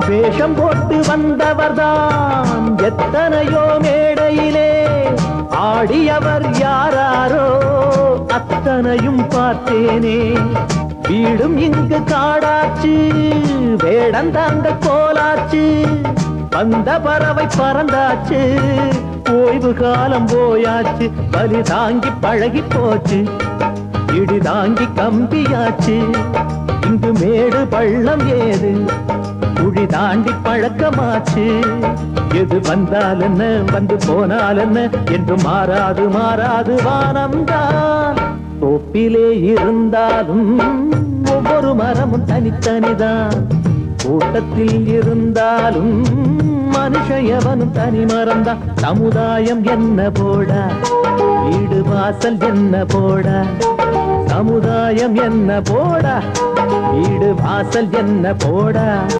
வேஷம் போட்டு வந்தவர்தான் எத்தனையோ மேடையிலே ஆடியவர் யாராரோ அத்தனையும் பார்த்தேனே. வீடும் இங்கு காடாச்சு, வேடந்தாங்க கோலாச்சு, வந்த பறவை பறந்தாச்சு, ஓய்வு காலம் போயாச்சு. பலி தாங்கி பழகி போச்சு, இடி தாங்கி கம்பியாச்சு. இங்கு மேடு பள்ளம் ஏது, குழி தாண்டி பழக்கமாச்சு. எது வந்தால் என்ன, வந்து போனால் என்ன என்று மாறாது மாறாது வானம்தான். தோப்பிலே இருந்தாலும் ஒவ்வொரு மரமும் தனித்தனிதான், கூட்டத்தில் இருந்தாலும் மனுஷயவனும் தனி மரம்தான். சமுதாயம் என்ன போடா, வீடு வாசல் என்ன போடா, சமுதாயம் என்ன போடா, வீடு வாசல் என்ன போடா.